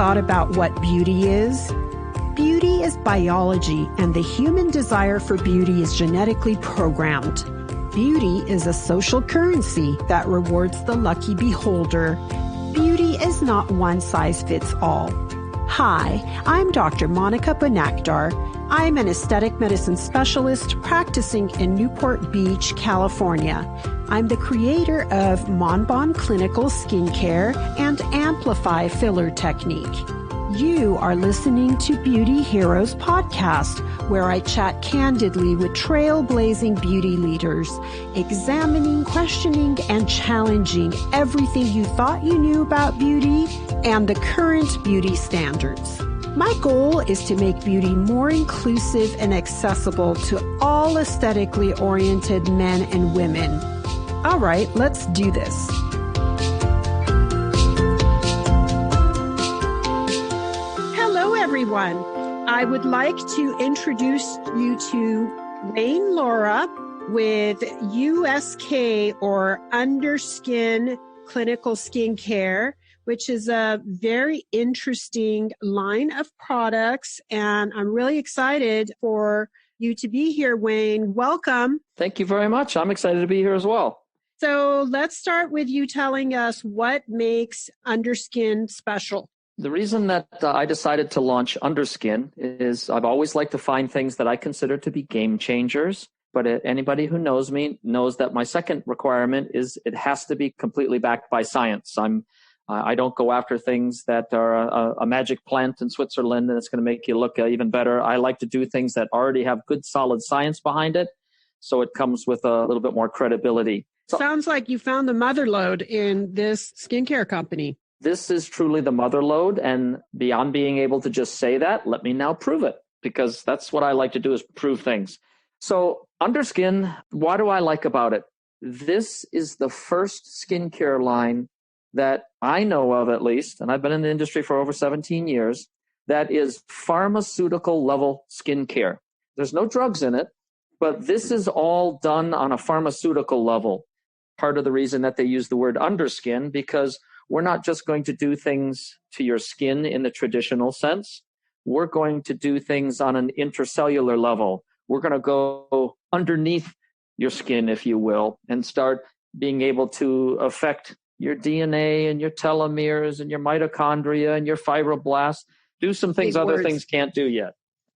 thought about what beauty is? Beauty is biology, and the human desire for beauty is genetically programmed. Beauty is a social currency that rewards the lucky beholder. Beauty is not one size fits all. Hi, I'm Dr. Monica Bonakdar. I'm an aesthetic medicine specialist practicing in Newport Beach, California. I'm the creator of Monbon Clinical Skincare and Amplify Filler Technique. You are listening to Beauty Heroes Podcast, where I chat candidly with trailblazing beauty leaders, examining, questioning, and challenging everything you thought you knew about beauty and the current beauty standards. My goal is to make beauty more inclusive and accessible to all aesthetically oriented men and women. All right, let's do this. Everyone, I would like to introduce you to Wayne Laura with USK, or Underskin Clinical Skincare, which is a very interesting line of products. And I'm really excited for you to be here, Wayne. Welcome. Thank you very much. I'm excited to be here as well. So let's start with you telling us what makes Underskin special. The reason that I decided to launch Underskin is I've always liked to find things that I consider to be game changers. But anybody who knows me knows that my second requirement is it has to be completely backed by science. I don't go after things that are a magic plant in Switzerland and it's going to make you look even better. I like to do things that already have good, solid science behind it, so it comes with a little bit more credibility. Sounds like you found the mother lode in this skincare company. This is truly the mother lode, and beyond being able to just say that, let me now prove it, because that's what I like to do, is prove things. So Underskin, what do I like about it? This is the first skincare line that I know of, at least, and I've been in the industry for over 17 years, that is pharmaceutical level skincare. There's no drugs in it, but this is all done on a pharmaceutical level. Part of the reason that they use the word Underskin, because we're not just going to do things to your skin in the traditional sense. We're going to do things on an intercellular level. We're going to go underneath your skin, if you will, and start being able to affect your DNA and your telomeres and your mitochondria and your fibroblasts, do some things other things can't do yet.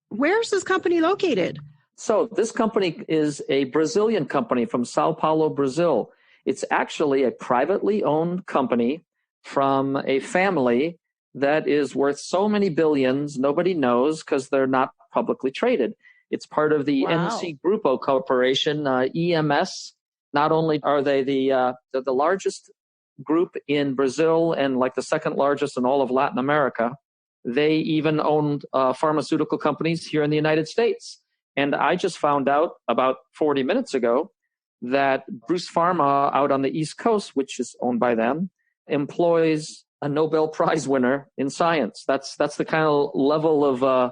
Where's this company located? So this company is a Brazilian company from Sao Paulo, Brazil. It's actually a privately owned company from a family that is worth so many billions, nobody knows because they're not publicly traded. It's part of the NC Grupo Corporation, EMS. Not only are they the largest group in Brazil and like the second largest in all of Latin America, they even owned pharmaceutical companies here in the United States. And I just found out about 40 minutes ago that Bruce Pharma out on the East Coast, which is owned by them, employs a Nobel Prize winner in science. That's the kind of level of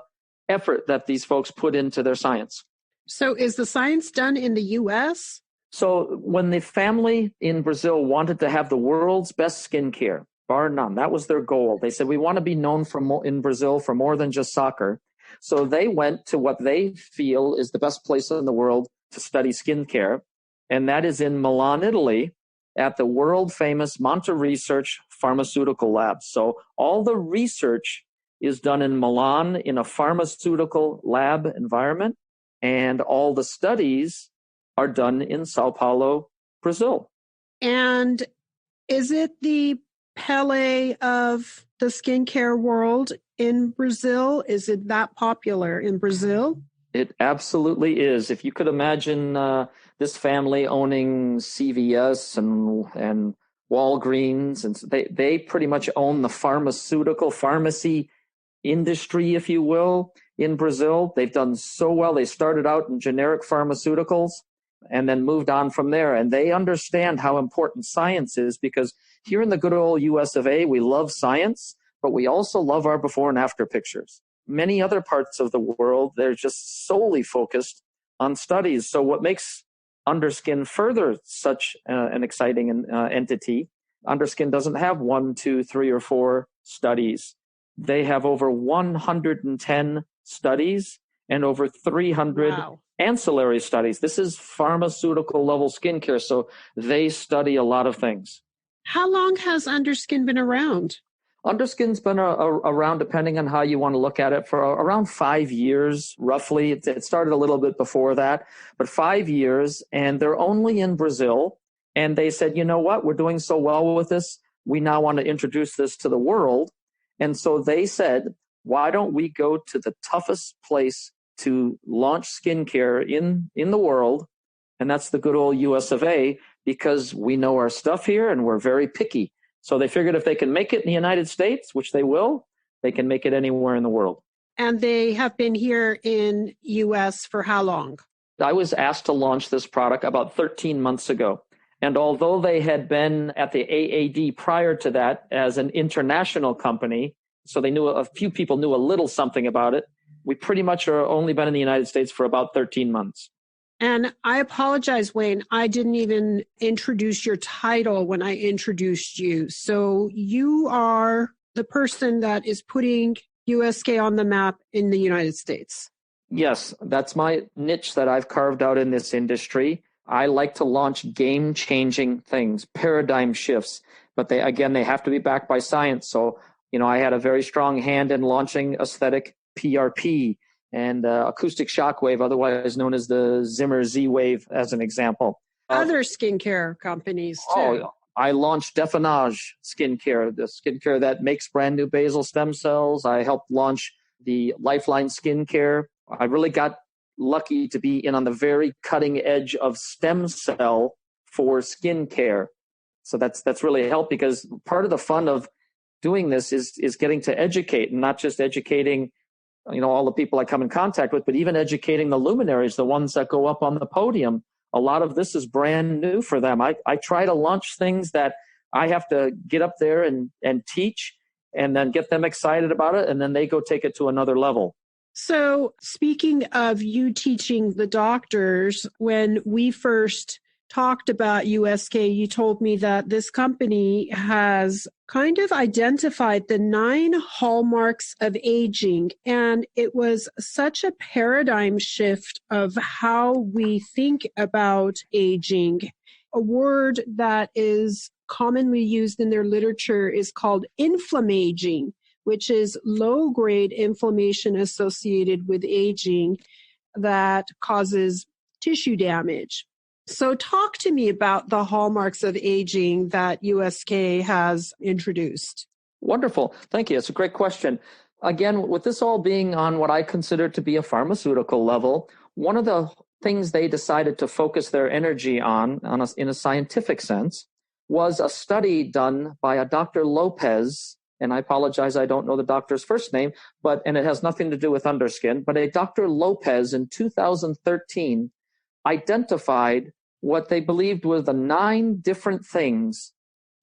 effort that these folks put into their science. So is the science done in the U.S.? So when the family in Brazil wanted to have the world's best skincare, bar none, that was their goal. They said, we want to be known in Brazil for more than just soccer. So they went to what they feel is the best place in the world to study skincare, and that is in Milan, Italy, at the world-famous Monta Research Pharmaceutical Labs. So all the research is done in Milan in a pharmaceutical lab environment, and all the studies are done in Sao Paulo, Brazil. And is it the Pele of the skincare world in Brazil? Is it that popular in Brazil? It absolutely is. If you could imagine this family owning CVS and Walgreens, and they pretty much own the pharmacy industry, if you will, in Brazil. They've done so well. They started out in generic pharmaceuticals and then moved on from there. And they understand how important science is, because here in the good old US of A, we love science, but we also love our before and after pictures. Many other parts of the world, they're just solely focused on studies. So what makes Underskin further such an exciting entity, Underskin doesn't have 1, 2, 3, or 4 studies. They have over 110 studies and over 300 ancillary studies. This is pharmaceutical level skincare, so they study a lot of things. How long has Underskin been around? Underskin's been around, depending on how you want to look at it, for around 5 years, roughly. It started a little bit before that, but 5 years, and they're only in Brazil. And they said, you know what, we're doing so well with this, we now want to introduce this to the world. And so they said, why don't we go to the toughest place to launch skincare in the world, and that's the good old US of A, because we know our stuff here and we're very picky. So they figured if they can make it in the United States, which they will, they can make it anywhere in the world. And they have been here in US for how long? I was asked to launch this product about 13 months ago. And although they had been at the AAD prior to that as an international company, so they knew a few people knew a little something about it, we pretty much are only been in the United States for about 13 months. And I apologize, Wayne, I didn't even introduce your title when I introduced you. So you are the person that is putting USK on the map in the United States. Yes, that's my niche that I've carved out in this industry. I like to launch game-changing things, paradigm shifts, but they have to be backed by science. So, I had a very strong hand in launching aesthetic PRP and acoustic shockwave, otherwise known as the Zimmer Z-Wave, as an example. Other skincare companies, too. I launched Definage skincare, the skincare that makes brand new basal stem cells. I helped launch the Lifeline skincare. I really got lucky to be in on the very cutting edge of stem cell for skincare. So that's really helped, because part of the fun of doing this is getting to educate, and not just educating all the people I come in contact with, but even educating the luminaries, the ones that go up on the podium. A lot of this is brand new for them. I try to launch things that I have to get up there and teach, and then get them excited about it, and then they go take it to another level. So speaking of you teaching the doctors, when we first talked about USK, you told me that this company has kind of identified the 9 hallmarks of aging. And it was such a paradigm shift of how we think about aging. A word that is commonly used in their literature is called inflammaging, which is low-grade inflammation associated with aging that causes tissue damage. So talk to me about the hallmarks of aging that USK has introduced. Wonderful. Thank you. It's a great question. Again, with this all being on what I consider to be a pharmaceutical level, one of the things they decided to focus their energy on in a scientific sense, was a study done by a Dr. Lopez. And I apologize, I don't know the doctor's first name, and it has nothing to do with Underskin, but a Dr. Lopez in 2013 identified what they believed were the 9 different things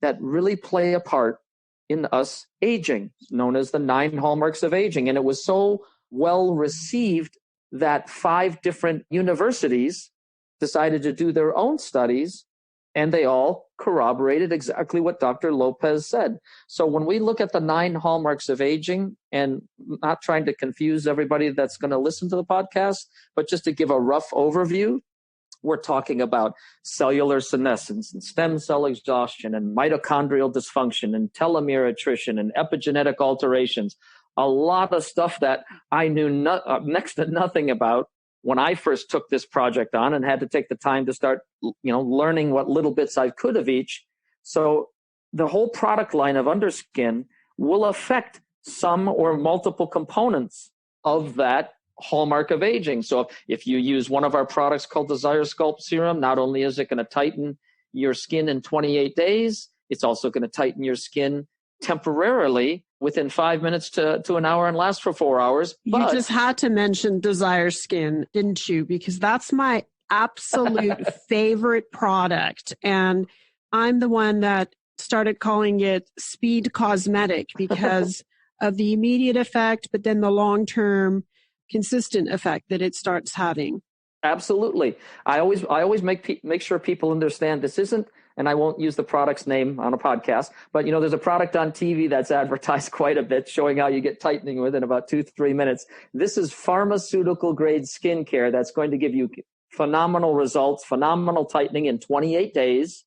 that really play a part in us aging, known as the 9 hallmarks of aging. And it was so well received that 5 different universities decided to do their own studies, and they all corroborated exactly what Dr. Lopez said. So when we look at the 9 hallmarks of aging, and not trying to confuse everybody that's going to listen to the podcast, but just to give a rough overview, we're talking about cellular senescence and stem cell exhaustion and mitochondrial dysfunction and telomere attrition and epigenetic alterations. A lot of stuff that I knew next to nothing about when I first took this project on, and had to take the time to start, learning what little bits I could of each. So the whole product line of Underskin will affect some or multiple components of that hallmark of aging. So if you use one of our products called Desire Sculpt Serum, not only is it going to tighten your skin in 28 days, it's also going to tighten your skin temporarily within 5 minutes to an hour and last for 4 hours. You just had to mention Desire Skin, didn't you? Because that's my absolute favorite product. And I'm the one that started calling it speed cosmetic because of the immediate effect, but then the long-term consistent effect that it starts having. Absolutely. I always make sure people understand this isn't and I won't use the product's name on a podcast, but there's a product on TV that's advertised quite a bit showing how you get tightening within about 2-3 minutes. This is pharmaceutical grade skincare that's going to give you phenomenal results, phenomenal tightening in 28 days.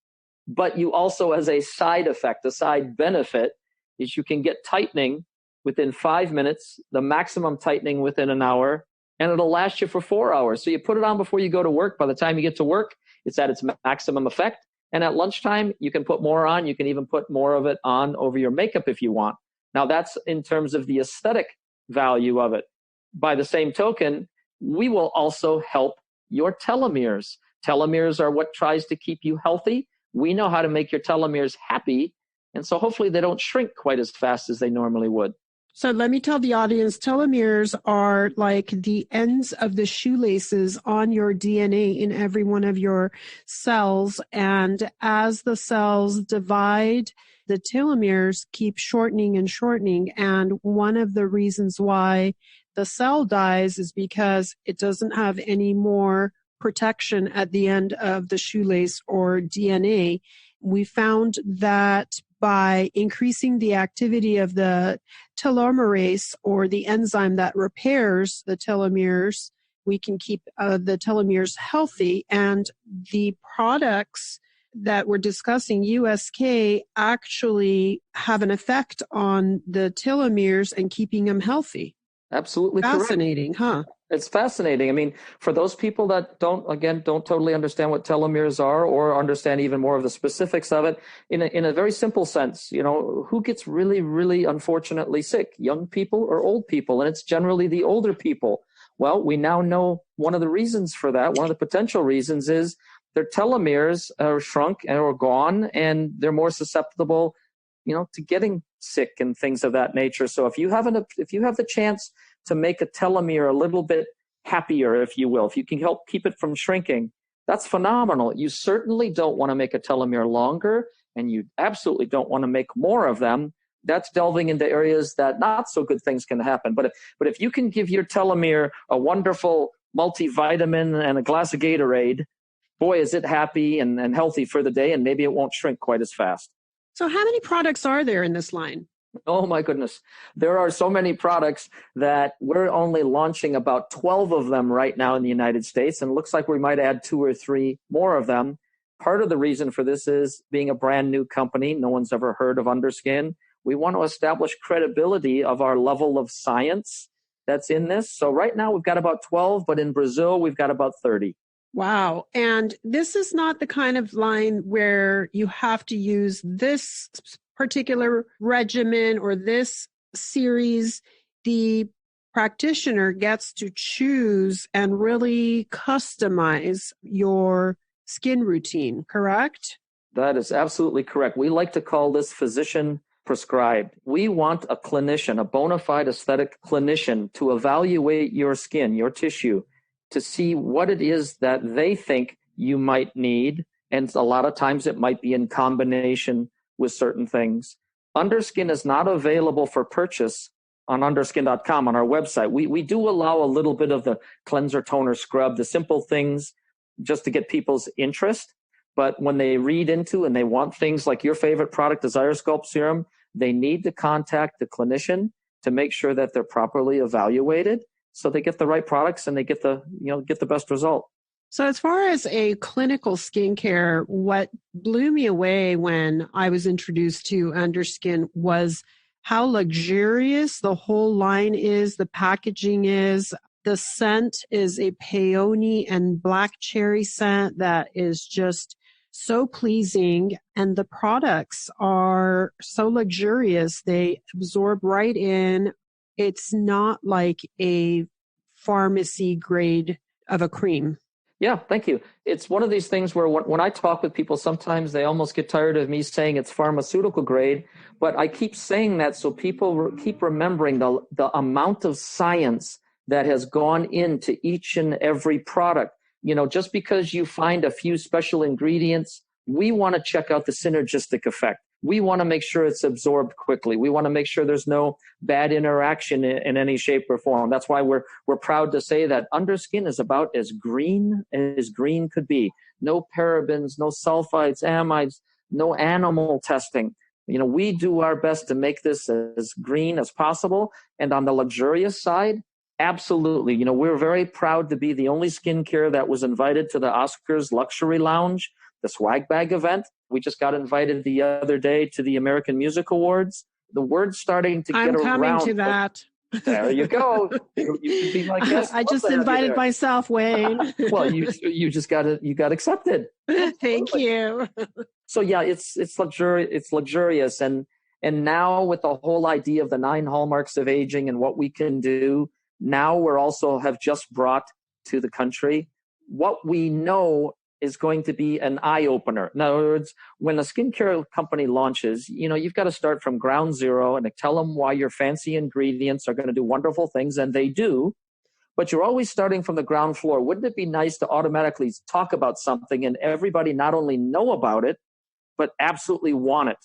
But you also, as a side effect, a side benefit, is you can get tightening within 5 minutes, the maximum tightening within an hour, and it'll last you for 4 hours. So you put it on before you go to work. By the time you get to work, it's at its maximum effect. And at lunchtime, you can put more on. You can even put more of it on over your makeup if you want. Now, that's in terms of the aesthetic value of it. By the same token, we will also help your telomeres. Telomeres are what tries to keep you healthy. We know how to make your telomeres happy. And so hopefully they don't shrink quite as fast as they normally would. So let me tell the audience, telomeres are like the ends of the shoelaces on your DNA in every one of your cells. And as the cells divide, the telomeres keep shortening and shortening. And one of the reasons why the cell dies is because it doesn't have any more protection at the end of the shoelace or DNA. We found that by increasing the activity of the telomerase, or the enzyme that repairs the telomeres, we can keep the telomeres healthy. And the products that we're discussing, USK, actually have an effect on the telomeres and keeping them healthy. Absolutely fascinating, correct. Huh? It's fascinating. I mean, for those people that don't totally understand what telomeres are, or understand even more of the specifics of it, in a very simple sense, who gets really, really unfortunately sick? Young people or old people? And it's generally the older people. Well, we now know one of the reasons for that. One of the potential reasons is their telomeres are shrunk or gone, and they're more susceptible, to getting sick and things of that nature. So if you have the chance to make a telomere a little bit happier, if you will, if you can help keep it from shrinking, that's phenomenal. You certainly don't want to make a telomere longer, and you absolutely don't want to make more of them. That's delving into areas that not so good things can happen. But if you can give your telomere a wonderful multivitamin and a glass of Gatorade, boy, is it happy and healthy for the day, and maybe it won't shrink quite as fast. So how many products are there in this line? Oh, my goodness. There are so many products that we're only launching about 12 of them right now in the United States. And it looks like we might add 2 or 3 more of them. Part of the reason for this is being a brand new company. No one's ever heard of Underskin. We want to establish credibility of our level of science that's in this. So right now we've got about 12, but in Brazil, we've got about 30. Wow. And this is not the kind of line where you have to use this particular regimen or this series. The practitioner gets to choose and really customize your skin routine, correct? That is absolutely correct. We like to call this physician prescribed. We want a clinician, a bona fide aesthetic clinician, to evaluate your skin, your tissue, to see what it is that they think you might need. And a lot of times it might be in combination with certain things. Underskin is not available for purchase on underskin.com, on our website. We do allow a little bit of the cleanser, toner, scrub, the simple things just to get people's interest. But when they read into and they want things like your favorite product, Desire Sculpt Serum, they need to contact the clinician to make sure that they're properly evaluated so they get the right products and they get the best result. So as far as a clinical skincare, what blew me away when I was introduced to Underskin was how luxurious the whole line is, the packaging is. The scent is a peony and black cherry scent that is just so pleasing. And the products are so luxurious. They absorb right in. It's not like a pharmacy grade of a cream. Yeah, thank you. It's one of these things where when I talk with people, sometimes they almost get tired of me saying it's pharmaceutical grade, but I keep saying that so people keep remembering the amount of science that has gone into each and every product. Just because you find a few special ingredients, we want to check out the synergistic effect. we want to make sure it's absorbed quickly. We want to make sure there's no bad interaction in any shape or form. That's why we're proud to say that Underskin is about as green could be. No parabens, no sulfites, amides, no animal testing. We do our best to make this as green as possible. And on the luxurious side, absolutely. We're very proud to be the only skincare that was invited to the Oscars Luxury Lounge, the swag bag event. We just got invited the other day to the American Music Awards. The word's starting to get around. I'm coming to that. There you go. You can be my guest. I just invited myself, Wayne. Well, you got accepted. Thank you. So yeah, it's luxurious, and now with the whole idea of the 9 hallmarks of aging and what we can do, now we're also have just brought to the country what we know is going to be an eye opener. In other words, when a skincare company launches, you've got to start from ground zero and tell them why your fancy ingredients are going to do wonderful things, and they do. But you're always starting from the ground floor. Wouldn't it be nice to automatically talk about something and everybody not only know about it, but absolutely want it?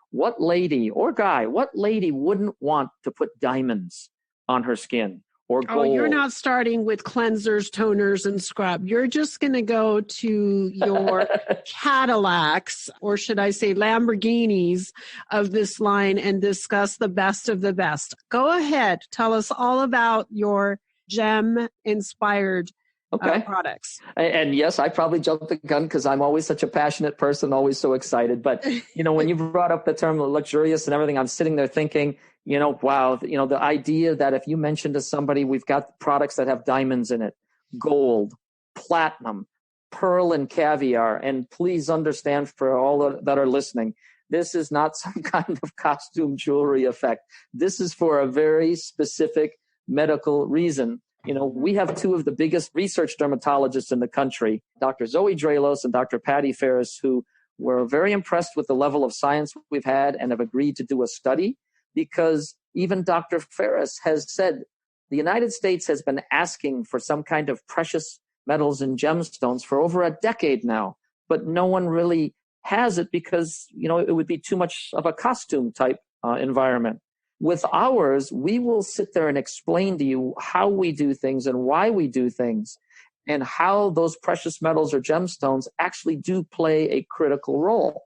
What lady or guy, wouldn't want to put diamonds on her skin? Or gold? Oh, you're not starting with cleansers, toners, and scrub. You're just going to go to your Cadillacs, or should I say Lamborghinis of this line, and discuss the best of the best. Go ahead. Tell us all about your gem-inspired products. And yes, I probably jumped the gun because I'm always such a passionate person, always so excited. But, when you brought up the term luxurious and everything, I'm sitting there thinking, wow, the idea that if you mention to somebody, we've got products that have diamonds in it, gold, platinum, pearl, and caviar. And please understand, for all that are listening, this is not some kind of costume jewelry effect. This is for a very specific medical reason. We have 2 of the biggest research dermatologists in the country, Dr. Zoe Draelos and Dr. Patty Ferris, who were very impressed with the level of science we've had and have agreed to do a study, because even Dr. Ferris has said the United States has been asking for some kind of precious metals and gemstones for over a decade now, but no one really has it because, it would be too much of a costume type environment. With ours, we will sit there and explain to you how we do things and why we do things, and how those precious metals or gemstones actually do play a critical role.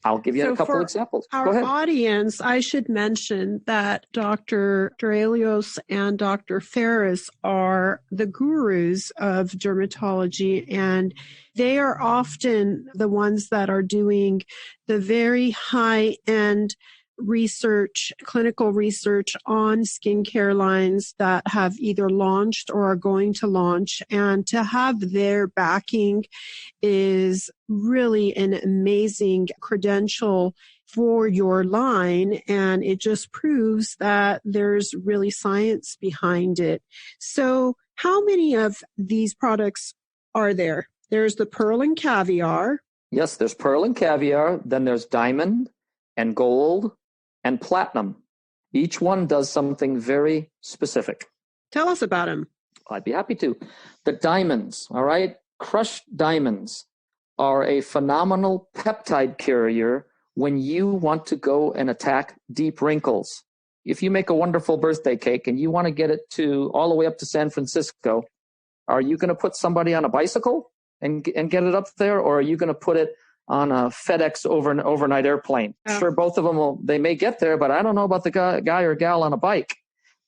I'll give you a couple examples. Go ahead. Our audience, I should mention that Dr. Draelos and Dr. Ferris are the gurus of dermatology, and they are often the ones that are doing the very high-end research, clinical research on skincare lines that have either launched or are going to launch. And to have their backing is really an amazing credential for your line. And it just proves that there's really science behind it. So how many of these products are there? There's the pearl and caviar. Yes, there's pearl and caviar. Then there's diamond and gold and platinum. Each one does something very specific. Tell us about them. I'd be happy to. The diamonds, all right? Crushed diamonds are a phenomenal peptide carrier when you want to go and attack deep wrinkles. If you make a wonderful birthday cake and you want to get it to all the way up to San Francisco, are you going to put somebody on a bicycle and get it up there, or are you going to put it on a FedEx overnight airplane? Oh. Sure, both of them they may get there, but I don't know about the guy or gal on a bike.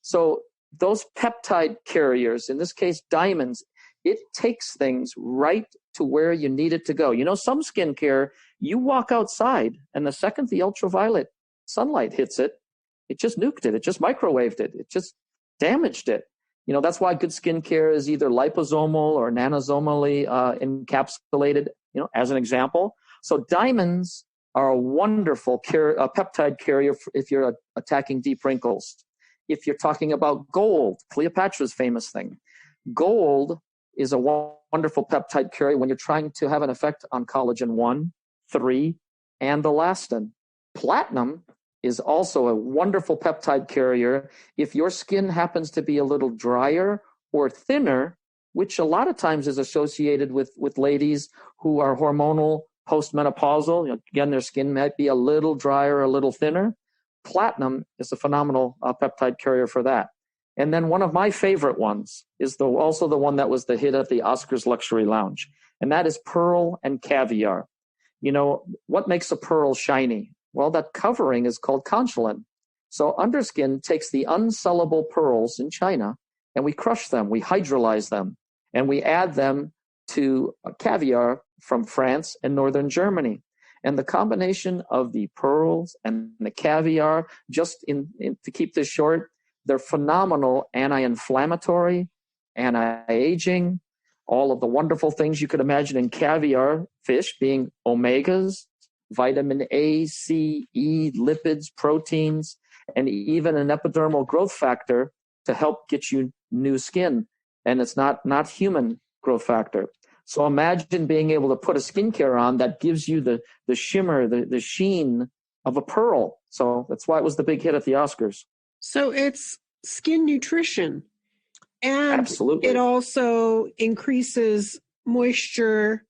So those peptide carriers, in this case diamonds, it takes things right to where you need it to go. Some skincare, you walk outside and the second the ultraviolet sunlight hits it, it just nuked it. It just microwaved it. It just damaged it. That's why good skincare is either liposomal or nanosomally encapsulated, as an example. So diamonds are a wonderful peptide carrier if you're attacking deep wrinkles. If you're talking about gold, Cleopatra's famous thing, gold is a wonderful peptide carrier when you're trying to have an effect on collagen 1, 3, and elastin. Platinum is also a wonderful peptide carrier if your skin happens to be a little drier or thinner, which a lot of times is associated with ladies who are hormonal postmenopausal. Again, their skin might be a little drier, a little thinner. Platinum is a phenomenal peptide carrier for that. And then one of my favorite ones is also the one that was the hit at the Oscars Luxury Lounge, and that is pearl and caviar. What makes a pearl shiny? Well, that covering is called conchiolin. So Underskin takes the unsellable pearls in China, and we crush them, we hydrolyze them, and we add them to caviar from France and northern Germany. And the combination of the pearls and the caviar, to keep this short, they're phenomenal anti-inflammatory, anti-aging, all of the wonderful things you could imagine in caviar fish being omegas, vitamin A, C, E, lipids, proteins, and even an epidermal growth factor to help get you new skin. And it's not human growth factor. So imagine being able to put a skincare on that gives you the shimmer, the sheen of a pearl. So that's why it was the big hit at the Oscars. So it's skin nutrition. And absolutely, it also increases moisture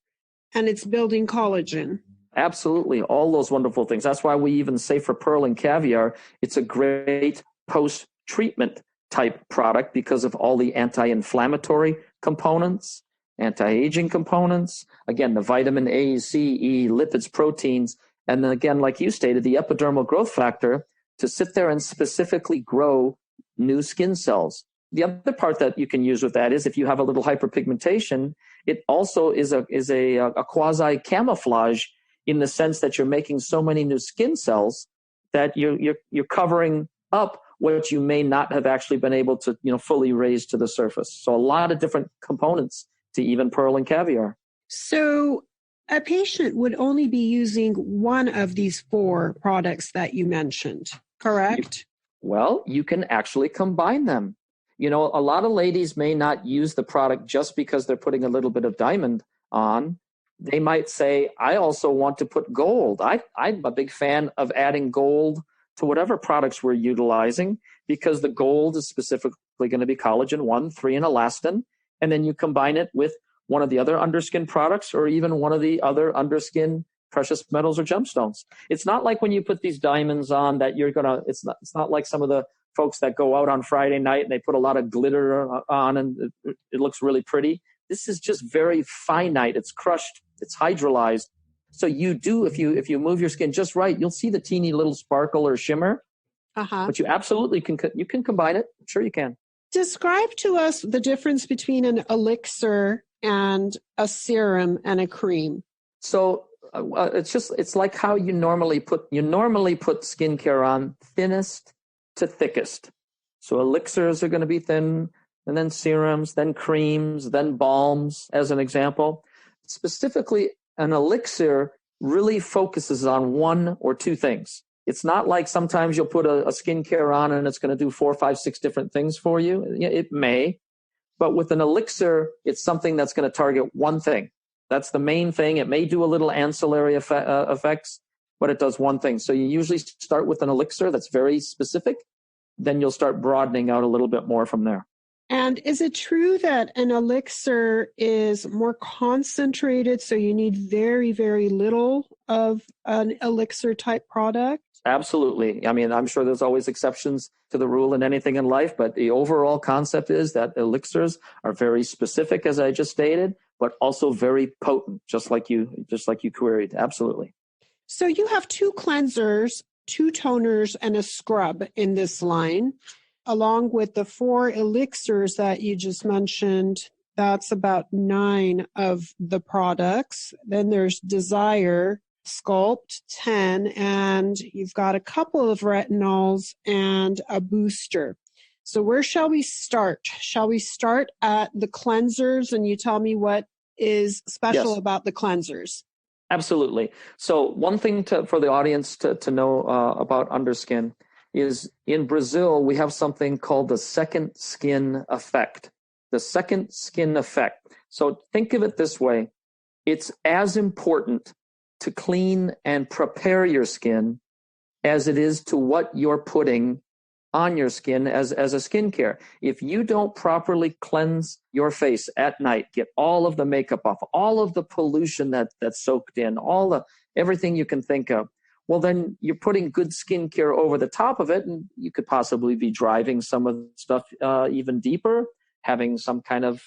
and it's building collagen. Absolutely. All those wonderful things. That's why we even say for pearl and caviar, it's a great post-treatment type product because of all the anti-inflammatory components, anti-aging components, again, the vitamin A, C, E, lipids, proteins, and then again, like you stated, the epidermal growth factor to sit there and specifically grow new skin cells. The other part that you can use with that is if you have a little hyperpigmentation, it also is a quasi camouflage in the sense that you're making so many new skin cells that you're covering up what you may not have actually been able to fully raise to the surface. So a lot of different components to even pearl and caviar. So a patient would only be using one of these 4 products that you mentioned, correct? Well, you can actually combine them. A lot of ladies may not use the product just because they're putting a little bit of diamond on. They might say, I also want to put gold. I'm a big fan of adding gold to whatever products we're utilizing because the gold is specifically going to be collagen 1, 3, and elastin. And then you combine it with one of the other underskin products or even one of the other underskin precious metals or gemstones. It's not like when you put these diamonds on that it's not like some of the folks that go out on Friday night and they put a lot of glitter on and it looks really pretty. This is just very finite. It's crushed. It's hydrolyzed. So you do, if you move your skin just right, you'll see the teeny little sparkle or shimmer. But you absolutely can combine it. Sure you can. Describe to us the difference between an elixir and a serum and a cream. So it's like how you normally put skincare on thinnest to thickest. So elixirs are going to be thin, and then serums, then creams, then balms, as an example. Specifically, an elixir really focuses on 1 or 2 things. It's not like sometimes you'll put a skincare on and it's going to do 4, 5, 6 different things for you. It may, but with an elixir, it's something that's going to target one thing. That's the main thing. It may do a little ancillary effects, but it does one thing. So you usually start with an elixir that's very specific. Then you'll start broadening out a little bit more from there. And is it true that an elixir is more concentrated, so you need very, very little of an elixir type product? Absolutely. I mean, I'm sure there's always exceptions to the rule in anything in life, but the overall concept is that elixirs are very specific, as I just stated, but also very potent, just like you queried. Absolutely. So you have 2 cleansers, 2 toners, and a scrub in this line, along with the 4 elixirs that you just mentioned. That's about 9 of the products. Then there's Desire, Sculpt, 10, and you've got a couple of retinols and a booster. So where shall we start? Shall we start at the cleansers, and you tell me what is special about the cleansers? Absolutely. So one thing for the audience to know about Underskin is in Brazil, we have something called the second skin effect. The second skin effect. So think of it this way. It's as important to clean and prepare your skin as it is to what you're putting on your skin as a skincare. If you don't properly cleanse your face at night, get all of the makeup off, all of the pollution that's soaked in, everything you can think of, well, then you're putting good skincare over the top of it, and you could possibly be driving some of the stuff even deeper, having some kind of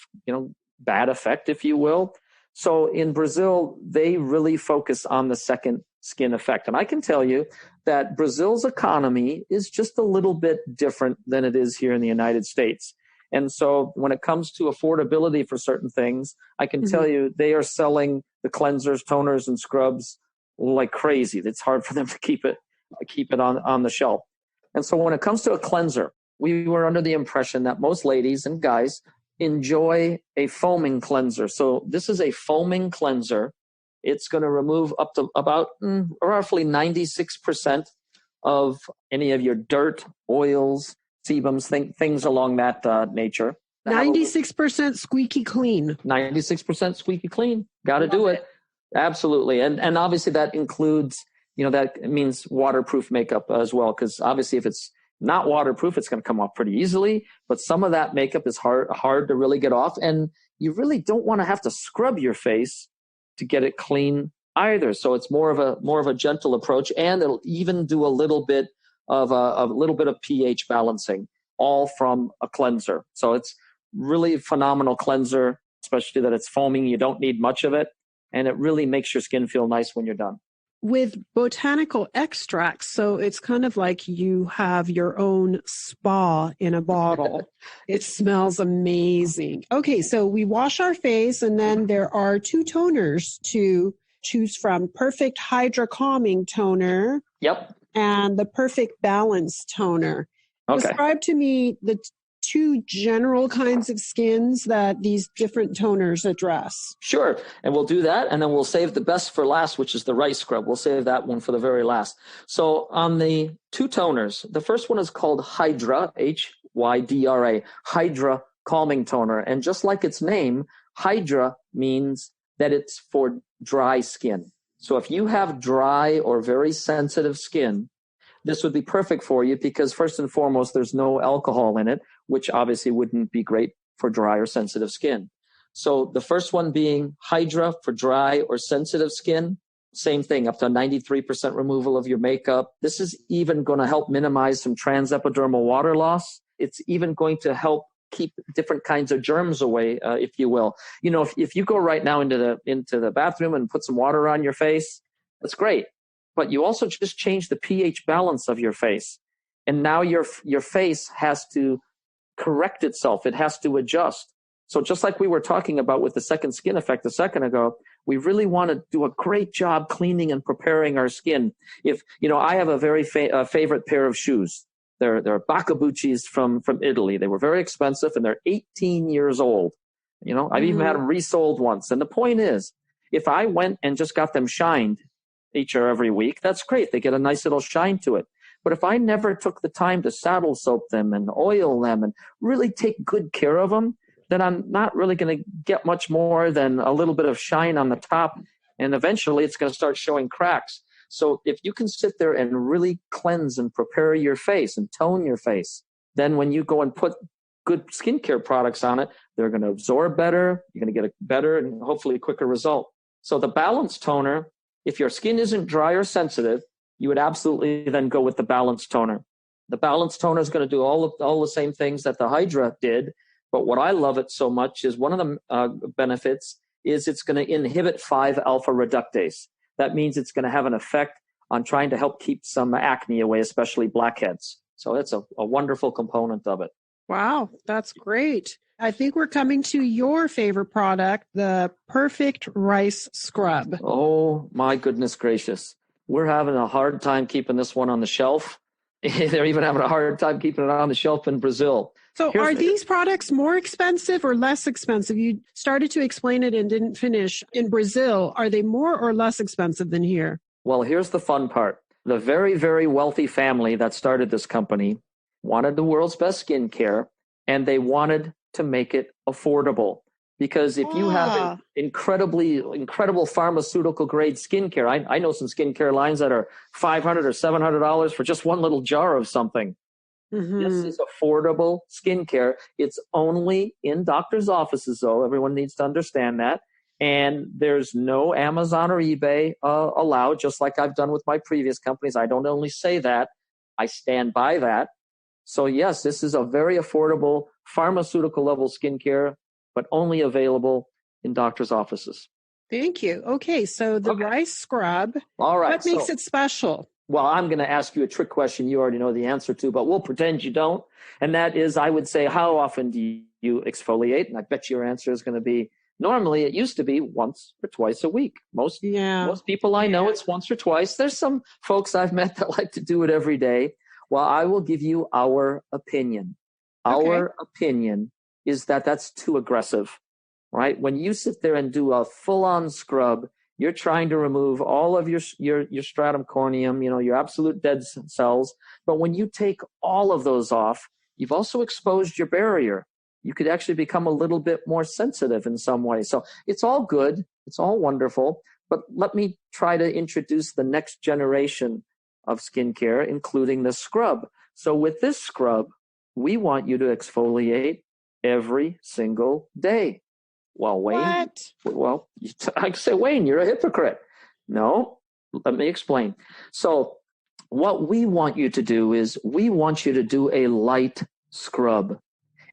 bad effect, if you will. So in Brazil, they really focus on the second skin effect. And I can tell you that Brazil's economy is just a little bit different than it is here in the United States. And so when it comes to affordability for certain things, I can tell you they are selling the cleansers, toners, and scrubs like crazy. It's hard for them to keep it on the shelf. And so when it comes to a cleanser, we were under the impression that most ladies and guys enjoy a foaming cleanser. So this is a foaming cleanser. It's going to remove up to about roughly 96% of any of your dirt, oils, sebums, things along that nature. 96% squeaky clean. 96% squeaky clean. Got to do it. Absolutely. And obviously that includes, that means waterproof makeup as well, because obviously if it's not waterproof, it's going to come off pretty easily, but some of that makeup is hard to really get off, and you really don't want to have to scrub your face to get it clean either. So it's more of a gentle approach, and it'll even do a little bit of pH balancing, all from a cleanser. So it's really a phenomenal cleanser, especially that it's foaming. You don't need much of it, and it really makes your skin feel nice when you're done. With botanical extracts, so it's kind of like you have your own spa in a bottle. It smells amazing. Okay, so we wash our face, and then there are 2 toners to choose from. Perfect Hydra Calming Toner. Yep. And the Perfect Balance Toner. Okay. Describe to me the 2 general kinds of skins that these different toners address. Sure. And we'll do that. And then we'll save the best for last, which is the rice scrub. We'll save that one for the very last. So on the 2 toners, the first one is called Hydra, Hydra, Hydra Calming Toner. And just like its name, Hydra means that it's for dry skin. So if you have dry or very sensitive skin, this would be perfect for you because first and foremost, there's no alcohol in it, which obviously wouldn't be great for dry or sensitive skin. So the first one being Hydra for dry or sensitive skin, same thing, up to 93% removal of your makeup. This is even going to help minimize some transepidermal water loss. It's even going to help keep different kinds of germs away, if you will. If you go right now into the bathroom and put some water on your face, that's great. But you also just change the pH balance of your face. And now your face has to correct itself. It has to adjust. So just like we were talking about with the second skin effect a second ago, we really want to do a great job cleaning and preparing our skin. If, I have a very favorite pair of shoes. They're Baccabuccis from Italy. They were very expensive and they're 18 years old. I've even had them resold once. And the point is, if I went and just got them shined each or every week, that's great. They get a nice little shine to it. But if I never took the time to saddle soap them and oil them and really take good care of them, then I'm not really going to get much more than a little bit of shine on the top. And eventually it's going to start showing cracks. So if you can sit there and really cleanse and prepare your face and tone your face, then when you go and put good skincare products on it, they're going to absorb better. You're going to get a better and hopefully a quicker result. So the Balance Toner, if your skin isn't dry or sensitive, you would absolutely then go with the Balance Toner. The Balance Toner is going to do all the same things that the Hydra did, but what I love it so much is one of the benefits is it's going to inhibit 5-alpha reductase. That means it's going to have an effect on trying to help keep some acne away, especially blackheads. So that's a wonderful component of it. Wow, that's great. I think we're coming to your favorite product, the Perfect Rice Scrub. Oh, my goodness gracious. We're having a hard time keeping this one on the shelf. They're even having a hard time keeping it on the shelf in Brazil. So are these products more expensive or less expensive? You started to explain it and didn't finish. In Brazil, are they more or less expensive than here? Well, here's the fun part. The very, very wealthy family that started this company wanted the world's best skincare, and they wanted to make it affordable. Because if you have incredible pharmaceutical grade skincare, I know some skincare lines that are $500 or $700 for just one little jar of something. This Mm-hmm. is affordable skincare. It's only in doctor's offices, though. Everyone needs to understand that. And there's no Amazon or eBay allowed, just like I've done with my previous companies. I don't only say that, I stand by that. So, yes, this is a very affordable pharmaceutical level skincare, but only available in doctor's offices. Thank you. Okay, so the Okay. rice scrub, All right. what makes So, it special? well, I'm going to ask you a trick question you already know the answer to, but we'll pretend you don't. And that is, I would say, how often do you exfoliate? And I bet your answer is going to be normally it used to be once or twice a week. Yeah. Most people I know it's once or twice. There's some folks I've met that like to do it every day. Well, I will give you our opinion. Okay. Our opinion is that that's too aggressive, right? When you sit there and do a full-on scrub, you're trying to remove all of your stratum corneum, your absolute dead cells. But when you take all of those off, you've also exposed your barrier. You could actually become a little bit more sensitive in some way. So it's all good. It's all wonderful. But let me try to introduce the next generation of skincare, including the scrub. So with this scrub, we want you to exfoliate every single day. Well, Wayne, What? I say, Wayne, you're a hypocrite. No, let me explain. So what we want you to do is we want you to do a light scrub.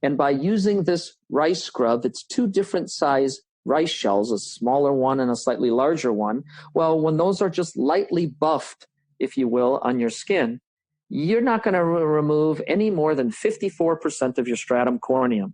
And by using this rice scrub, it's two different size rice shells, a smaller one and a slightly larger one. Well, when those are just lightly buffed, if you will, on your skin, you're not going to remove any more than 54% of your stratum corneum.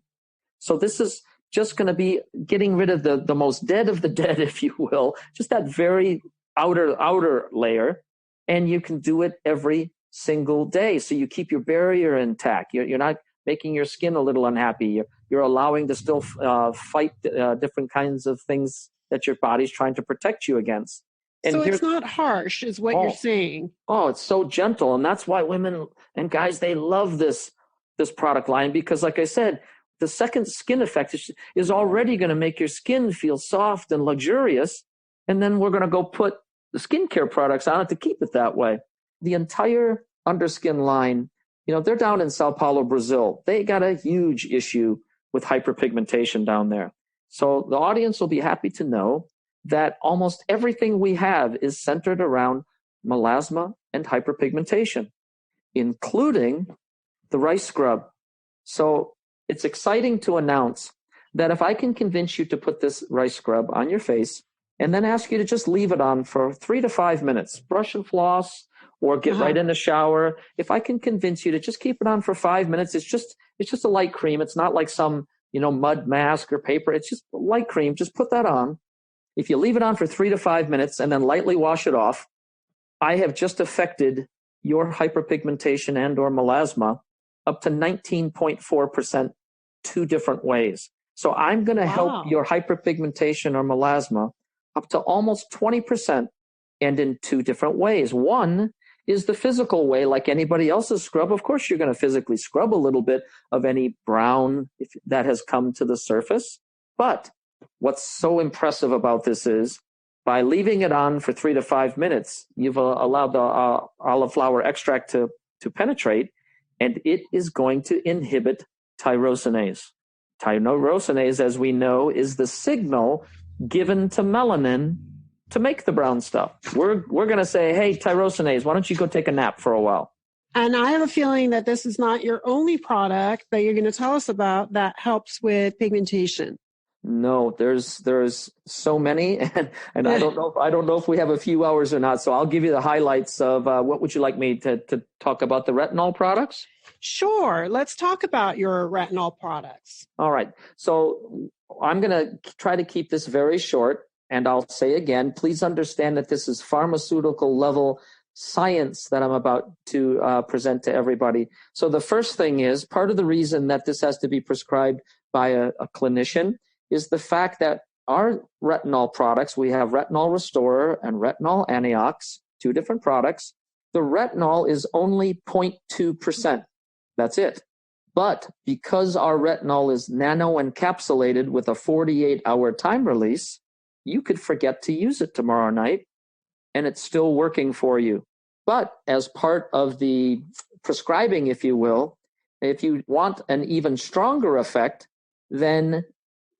So this is just going to be getting rid of the most dead of the dead, if you will, just that very outer layer. And you can do it every single day. So you keep your barrier intact. You're not making your skin a little unhappy. You're allowing to still fight different kinds of things that your body's trying to protect you against. And So here's, it's not harsh, is what you're oh, saying. oh, it's so gentle. And that's why women and guys, they love this product line because, like I said, the second skin effect is already going to make your skin feel soft and luxurious. And then we're going to go put the skincare products on it to keep it that way. The entire underskin line, they're down in Sao Paulo, Brazil. They got a huge issue with hyperpigmentation down there. So the audience will be happy to know that almost everything we have is centered around melasma and hyperpigmentation, including the rice scrub. So it's exciting to announce that if I can convince you to put this rice scrub on your face and then ask you to just leave it on for 3 to 5 minutes, brush and floss, or get right in the shower. If I can convince you to just keep it on for 5 minutes, it's just a light cream. It's not like some, mud mask or paper. It's just a light cream. Just put that on. If you leave it on for 3 to 5 minutes and then lightly wash it off, I have just affected your hyperpigmentation and or melasma up to 19.4% 2 different ways. So I'm going to help your hyperpigmentation or melasma up to almost 20% and in 2 different ways. One is the physical way, like anybody else's scrub. Of course, you're going to physically scrub a little bit of any brown that has come to the surface. But what's so impressive about this is by leaving it on for 3 to 5 minutes, you've allowed the olive flower extract to penetrate, and it is going to inhibit tyrosinase. Tyrosinase, as we know, is the signal given to melanin to make the brown stuff. We're going to say, hey, tyrosinase, why don't you go take a nap for a while? And I have a feeling that this is not your only product that you're going to tell us about that helps with pigmentation. No, there's so many, and I don't know if we have a few hours or not. So I'll give you the highlights of what would you like me to talk about the retinol products? Sure. Let's talk about your retinol products. All right. So I'm going to try to keep this very short, and I'll say again, please understand that this is pharmaceutical level science that I'm about to present to everybody. So the first thing is, part of the reason that this has to be prescribed by a clinician is the fact that our retinol products, we have Retinol Restorer and Retinol Antiox, 2 different products. The retinol is only 0.2%. That's it. But because our retinol is nano-encapsulated with a 48-hour time release, you could forget to use it tomorrow night, and it's still working for you. But as part of the prescribing, if you will, if you want an even stronger effect, then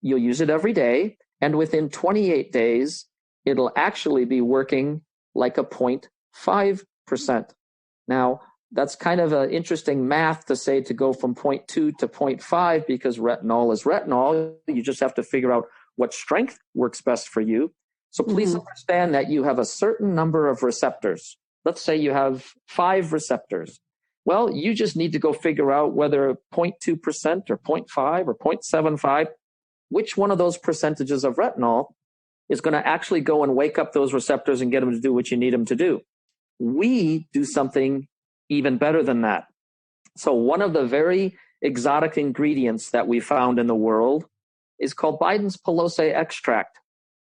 you'll use it every day. And within 28 days, it'll actually be working like a 0.5%. Now, that's kind of an interesting math to say to go from 0.2 to 0.5 because retinol is retinol. You just have to figure out what strength works best for you. So please understand that you have a certain number of receptors. Let's say you have 5 receptors. Well, you just need to go figure out whether 0.2% or 0.5 or 0.75, which one of those percentages of retinol is going to actually go and wake up those receptors and get them to do what you need them to do. We do something even better than that. So one of the very exotic ingredients that we found in the world is called Bidens Pelosi extract.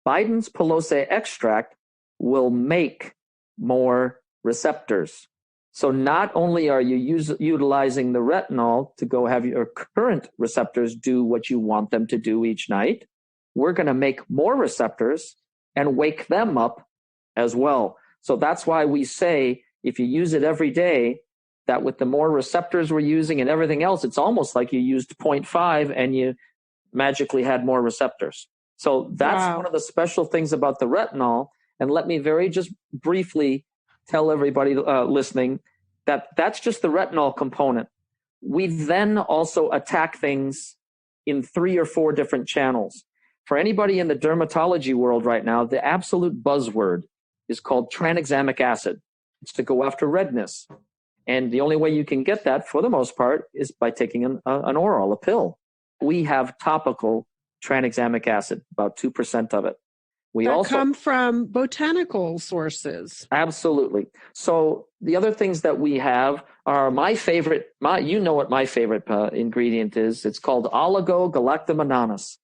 Bidens Pelosi extract will make more receptors. So not only are you utilizing the retinol to go have your current receptors do what you want them to do each night, we're going to make more receptors and wake them up as well. So that's why we say if you use it every day, that with the more receptors we're using and everything else, it's almost like you used 0.5 and you magically had more receptors. So that's one of the special things about the retinol. And let me very just briefly tell everybody listening that that's just the retinol component. We then also attack things in 3 or 4 different channels. For anybody in the dermatology world right now, the absolute buzzword is called tranexamic acid. It's to go after redness. And the only way you can get that, for the most part, is by taking an oral, a pill. We have topical tranexamic acid, about 2% of it. We also come from botanical sources. Absolutely. So the other things that we have are my favorite, you know what my favorite ingredient is. It's called oligogalactomannan.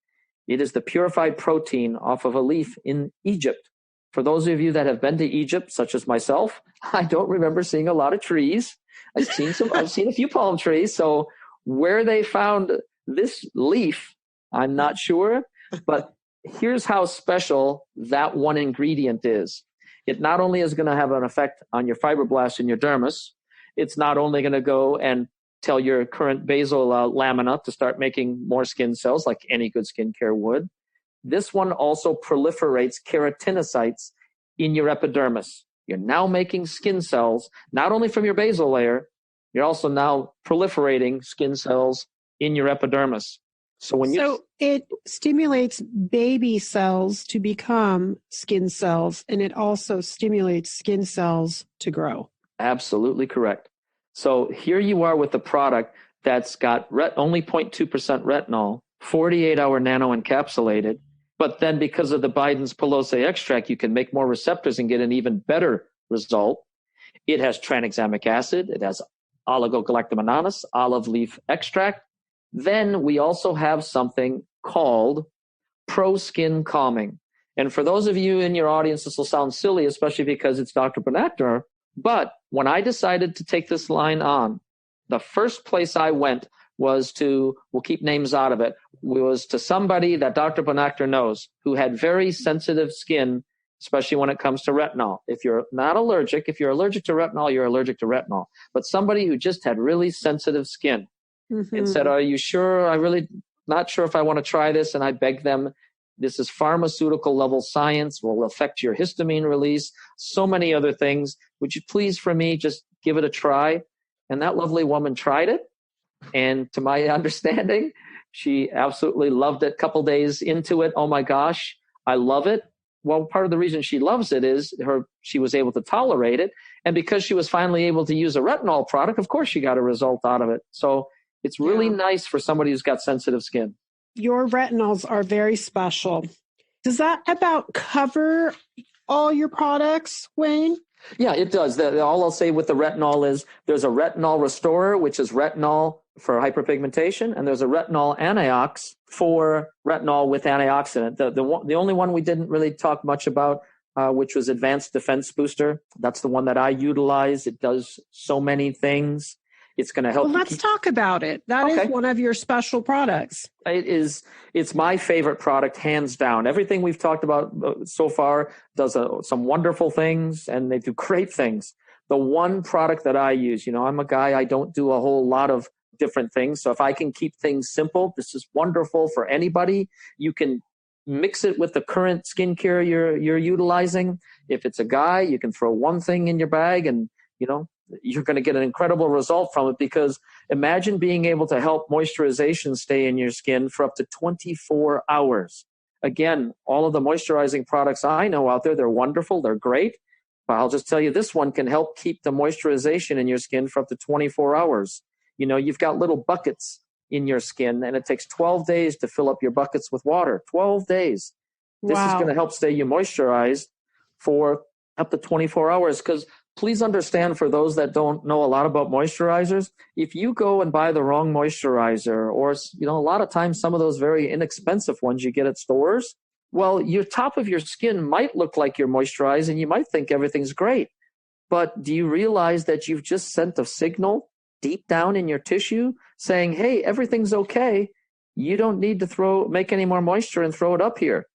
It is the purified protein off of a leaf in Egypt. For those of you that have been to Egypt, such as myself, I don't remember seeing a lot of trees. I've seen a few palm trees. So where they found this leaf, I'm not sure, but here's how special that one ingredient is. It not only is going to have an effect on your fibroblasts in your dermis, it's not only going to go and tell your current basal lamina to start making more skin cells like any good skincare would. This one also proliferates keratinocytes in your epidermis. You're now making skin cells, not only from your basal layer, you're also now proliferating skin cells in your epidermis. So it stimulates baby cells to become skin cells, and it also stimulates skin cells to grow. Absolutely correct. So here you are with a product that's got only 0.2% retinol, 48-hour nano-encapsulated, but then because of the Bidens Pelosi extract, you can make more receptors and get an even better result. It has tranexamic acid. It has oligogalactomannan, olive leaf extract. Then we also have something called pro-skin calming. And for those of you in your audience, this will sound silly, especially because it's Dr. Bonakter. But when I decided to take this line on, the first place I went was to, we'll keep names out of it, was to somebody that Dr. Bonakter knows who had very sensitive skin, especially when it comes to retinol. If you're not allergic, if you're allergic to retinol, you're allergic to retinol. But somebody who just had really sensitive skin and said, are you sure? I really not sure if I want to try this. And I begged them, this is pharmaceutical level science, will affect your histamine release, so many other things. Would you please, for me, just give it a try? And that lovely woman tried it. And to my understanding, she absolutely loved it. A couple days into it, oh my gosh, I love it. Well, part of the reason she loves it is she was able to tolerate it. And because she was finally able to use a retinol product, of course she got a result out of it. So it's really nice for somebody who's got sensitive skin. Your retinols are very special. Does that about cover all your products, Wayne? Yeah, it does. All I'll say with the retinol is there's a retinol restorer, which is retinol for hyperpigmentation, and there's a retinol antiox for retinol with antioxidant. The only one we didn't really talk much about, which was Advanced Defense Booster. That's the one that I utilize. It does so many things. It's going to help. Well, let's talk about it. That is one of your special products. It's my favorite product, hands down. Everything we've talked about so far does some wonderful things, and they do great things. the one product that I use. I'm a guy, I don't do a whole lot of different things. So if I can keep things simple, this is wonderful for anybody. You can mix it with the current skincare you're utilizing. If it's a guy, you can throw one thing in your bag and, you're going to get an incredible result from it, because imagine being able to help moisturization stay in your skin for up to 24 hours. Again, all of the moisturizing products I know out there, they're wonderful, they're great. But I'll just tell you, this one can help keep the moisturization in your skin for up to 24 hours. You've got little buckets in your skin, and it takes 12 days to fill up your buckets with water. 12 days. This is going to help stay you moisturized for up to 24 hours. Because please understand, for those that don't know a lot about moisturizers, if you go and buy the wrong moisturizer, or, a lot of times some of those very inexpensive ones you get at stores, well, your top of your skin might look like you're moisturized and you might think everything's great. But do you realize that you've just sent a signal deep down in your tissue saying, hey, everything's okay. You don't need to make any more moisture and throw it up here.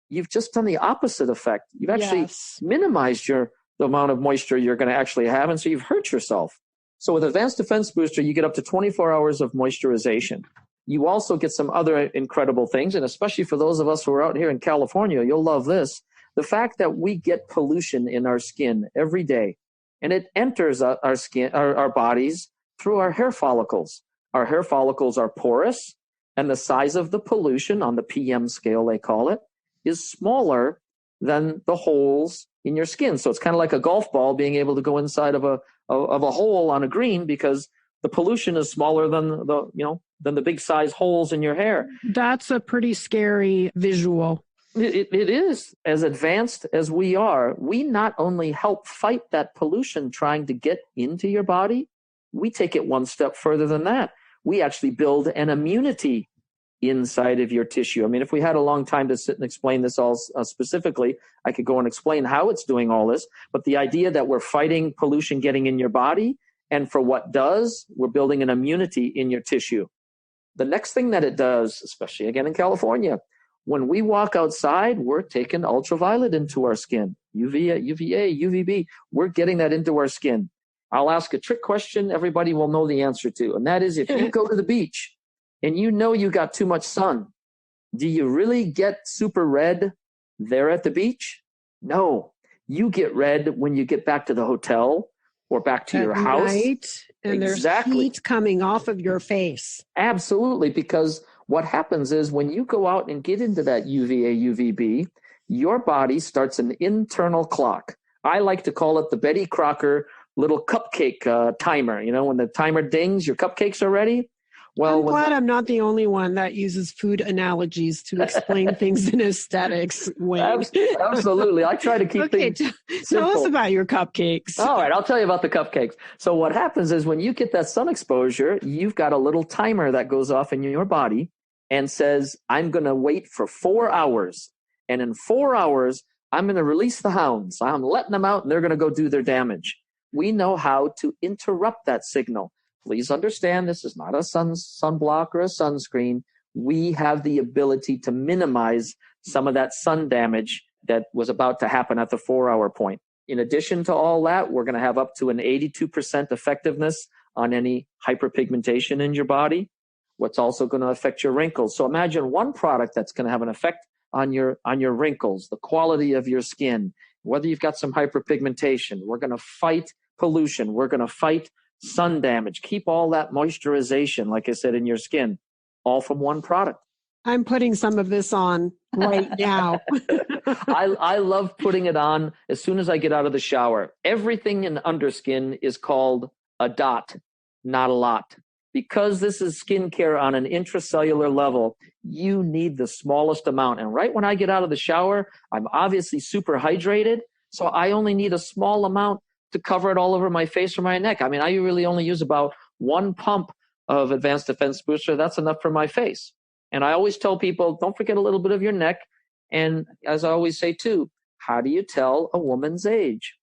You've just done the opposite effect. You've actually minimized the amount of moisture you're going to actually have, and so you've hurt yourself. So with Advanced Defense Booster, you get up to 24 hours of moisturization. You also get some other incredible things, and especially for those of us who are out here in California, you'll love this. The fact that we get pollution in our skin every day, and it enters our skin, our bodies, through our hair follicles. Our hair follicles are porous, and the size of the pollution, on the PM scale they call it, is smaller than the holes in your skin. So it's kind of like a golf ball being able to go inside of a hole on a green, because the pollution is smaller than the big size holes in your hair. That's a pretty scary visual. It is. As advanced as we are, we not only help fight that pollution trying to get into your body, we take it one step further than that. We actually build an immunity inside of your tissue. I mean, if we had a long time to sit and explain this all specifically, I could go and explain how it's doing all this. But the idea that we're fighting pollution getting in your body, and for what does, we're building an immunity in your tissue. The next thing that it does, especially again in California, when we walk outside, we're taking ultraviolet into our skin, UVA, UVB. We're getting that into our skin. I'll ask a trick question everybody will know the answer to, and that is, if you go to the beach and you got too much sun, do you really get super red there at the beach? No. You get red when you get back to the hotel or back to your house. Right, and there's heat coming off of your face. Absolutely, because what happens is when you go out and get into that UVA, UVB, your body starts an internal clock. I like to call it the Betty Crocker little cupcake timer. When the timer dings, your cupcakes are ready. Well, I'm glad I'm not the only one that uses food analogies to explain things in aesthetics way. Absolutely. I try to keep things tell us about your cupcakes. All right, I'll tell you about the cupcakes. So what happens is when you get that sun exposure, you've got a little timer that goes off in your body and says, I'm going to wait for 4 hours. And in 4 hours, I'm going to release the hounds. I'm letting them out, and they're going to go do their damage. We know how to interrupt that signal. Please understand, this is not a sunblock or a sunscreen. We have the ability to minimize some of that sun damage that was about to happen at the 4 hour point. In addition to all that, we're going to have up to an 82% effectiveness on any hyperpigmentation in your body. What's also going to affect your wrinkles. So imagine one product that's going to have an effect on your wrinkles, the quality of your skin, whether you've got some hyperpigmentation. We're going to fight pollution. We're going to fight sun damage, keep all that moisturization, like I said, in your skin, all from one product. I'm putting some of this on right now. I love putting it on as soon as I get out of the shower. Everything in underskin is called a dot, not a lot. Because this is skincare on an intracellular level, you need the smallest amount. And right when I get out of the shower, I'm obviously super hydrated, so I only need a small amount to cover it all over my face or my neck. I mean, I really only use about 1 pump of Advanced Defense Booster. That's enough for my face. And I always tell people, don't forget a little bit of your neck. And as I always say too, how do you tell a woman's age?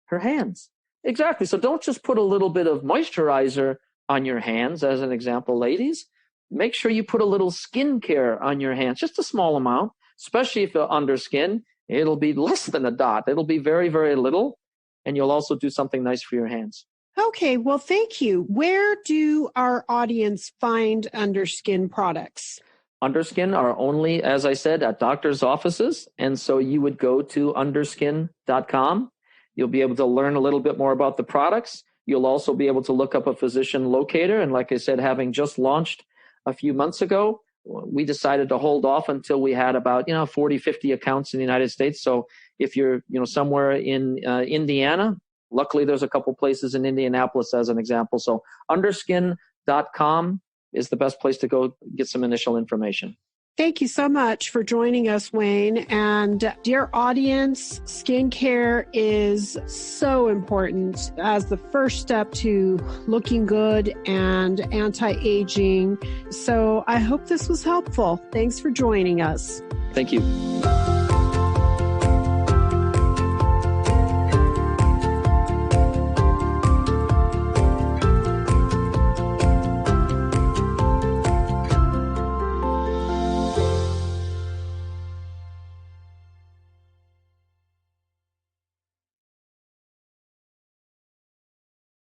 Her hands. Exactly. So don't just put a little bit of moisturizer on your hands, as an example, ladies. Make sure you put a little skincare on your hands, just a small amount, especially if you're underskin. It'll be less than a dot. It'll be very, very little. and you'll also do something nice for your hands. Okay, well, thank you. Where do our audience find Underskin products? Underskin are only, as I said, at doctors' offices. And so you would go to underskin.com. You'll be able to learn a little bit more about the products. You'll also be able to look up a physician locator. And like I said, having just launched a few months ago, we decided to hold off until we had about 40, 50 accounts in the United States. So if you're somewhere in Indiana, luckily there's a couple places in Indianapolis as an example. So underskin.com is the best place to go get some initial information. Thank you so much for joining us, Wayne. And dear audience, skincare is so important as the first step to looking good and anti-aging. So I hope this was helpful. Thanks for joining us. Thank you.